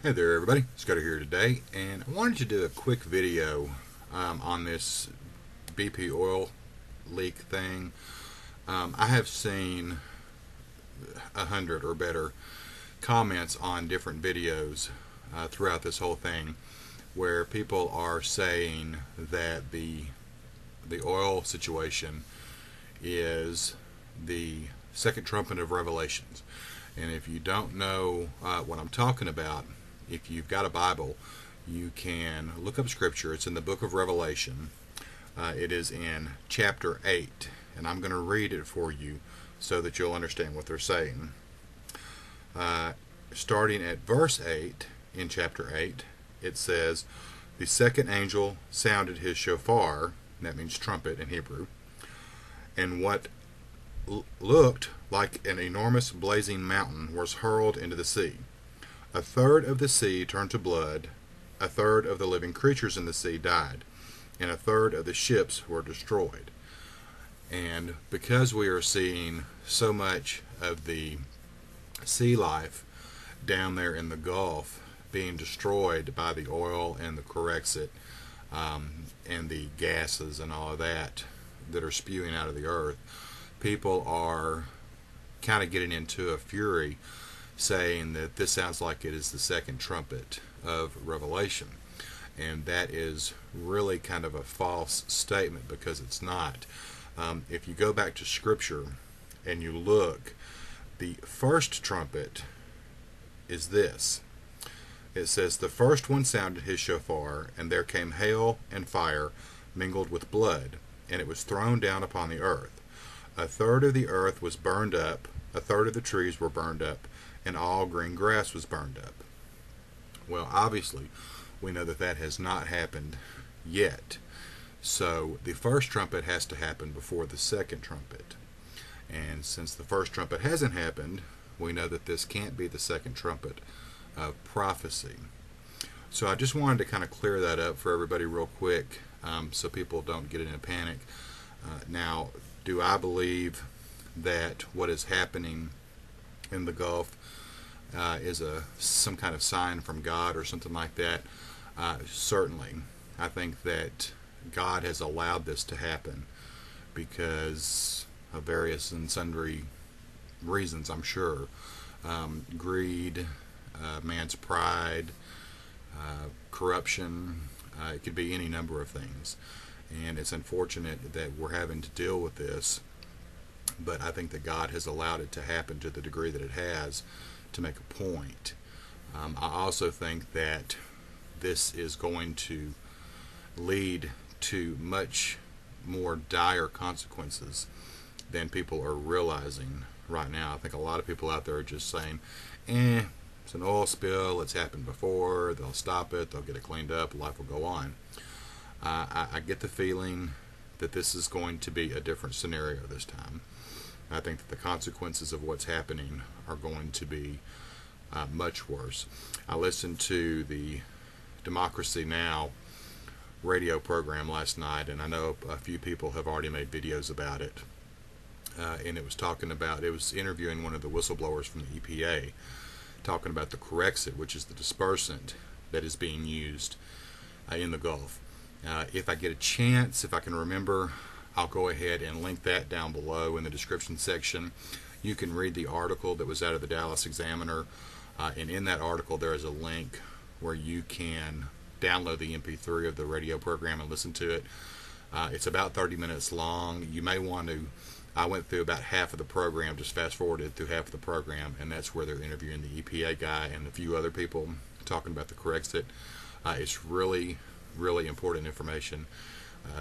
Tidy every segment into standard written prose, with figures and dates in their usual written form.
Hey there everybody, Scudder here today, and I wanted to do a quick video on this BP oil leak thing. I have seen 100 or better comments on different videos throughout this whole thing where people are saying that the oil situation is the second trumpet of Revelations. And if you don't know what I'm talking about, if you've got a Bible, you can look up scripture. It's in the book of Revelation. It is in chapter 8, and I'm going to read it for you so that you'll understand what they're saying. Starting at verse 8 in chapter 8, it says, "The second angel sounded his shofar," and that means trumpet in Hebrew, "and what looked like an enormous blazing mountain was hurled into the sea. A third of the sea turned to blood, a third of the living creatures in the sea died, and a third of the ships were destroyed." And because we are seeing so much of the sea life down there in the Gulf being destroyed by the oil and the corexit and the gases and all of that are spewing out of the earth, people are kind of getting into a fury saying that this sounds like it is the second trumpet of Revelation. And that is really kind of a false statement, because it's not. If you go back to scripture and you look, the first trumpet is this. It says, "The first one sounded his shofar, and there came hail and fire mingled with blood, and it was thrown down upon the earth. A third of the earth was burned up, a third of the trees were burned up, and all green grass was burned up." Well, obviously, we know that that has not happened yet. So the first trumpet has to happen before the second trumpet. And since the first trumpet hasn't happened, we know that this can't be the second trumpet of prophecy. So I just wanted to kind of clear that up for everybody real quick, so people don't get in a panic. Now, do I believe that what is happening in the Gulf is some kind of sign from God or something like that? Certainly. I think that God has allowed this to happen because of various and sundry reasons, I'm sure. Greed, man's pride, corruption. It could be any number of things. And it's unfortunate that we're having to deal with this, but I think that God has allowed it to happen to the degree that it has to make a point. I also think that this is going to lead to much more dire consequences than people are realizing right now. I think a lot of people out there are just saying, it's an oil spill, it's happened before, they'll stop it, they'll get it cleaned up, life will go on. I get the feeling that this is going to be a different scenario this time. I think that the consequences of what's happening are going to be much worse. I listened to the Democracy Now! Radio program last night, and I know a few people have already made videos about it. And it was interviewing one of the whistleblowers from the EPA, talking about the corexit, which is the dispersant that is being used in the Gulf. If I get a chance, if I can remember, I'll go ahead and link that down below in the description section. You can read the article that was out of the Dallas Examiner, and in that article there is a link where you can download the MP3 of the radio program and listen to it. It's about 30 minutes long. You may want to, I went through about half of the program, just fast forwarded through half of the program, and that's where they're interviewing the EPA guy and a few other people talking about the corexit. It's really, really important information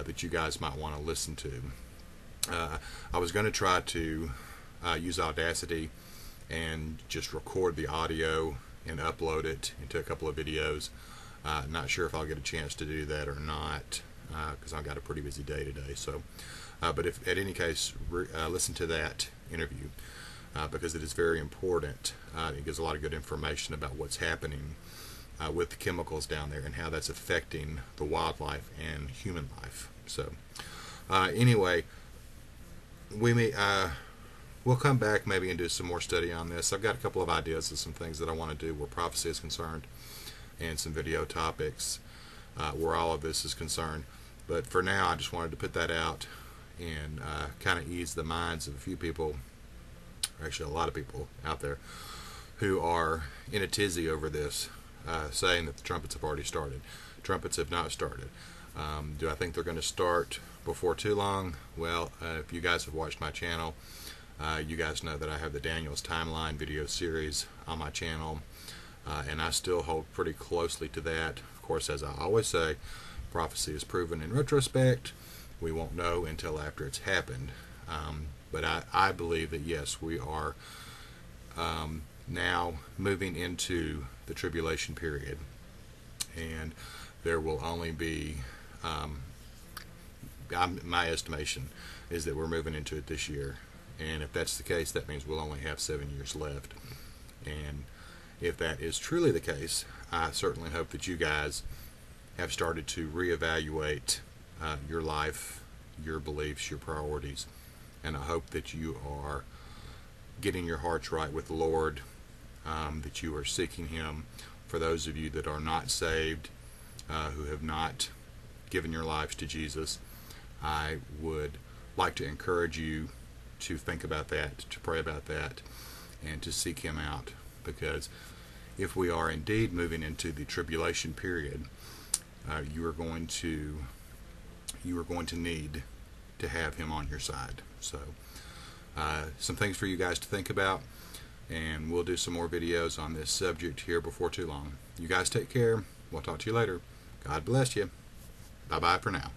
that you guys might want to listen to. I was going to try to use Audacity and just record the audio and upload it into a couple of videos. Not sure if I'll get a chance to do that or not, because I've got a pretty busy day today. So, but if at any case, listen to that interview because it is very important. It gives a lot of good information about what's happening with the chemicals down there and how that's affecting the wildlife and human life. So, anyway, we may we'll come back maybe and do some more study on this. I've got a couple of ideas of some things that I want to do where prophecy is concerned, and some video topics where all of this is concerned. But for now, I just wanted to put that out and kind of ease the minds of a few people, or actually a lot of people out there, who are in a tizzy over this, saying that the trumpets have already started. Trumpets have not started. Do I think they're going to start before too long? Well, if you guys have watched my channel, you guys know that I have the Daniel's Timeline video series on my channel, and I still hold pretty closely to that. Of course, as I always say, prophecy is proven in retrospect. We won't know until after it's happened. But I believe that yes, we are now moving into the tribulation period, and there will only be, my estimation is that we're moving into it this year, and if that's the case, that means we'll only have 7 years left. And if that is truly the case, I certainly hope that you guys have started to reevaluate your life, your beliefs, your priorities, and I hope that you are getting your hearts right with the Lord, that you are seeking Him. For those of you that are not saved, who have not given your lives to Jesus, I would like to encourage you to think about that, to pray about that, and to seek Him out, because if we are indeed moving into the tribulation period, you are going to need to have Him on your side. So some things for you guys to think about, and we'll do some more videos on this subject here before too long. You guys take care. We'll talk to you later. God bless you. Bye bye for now.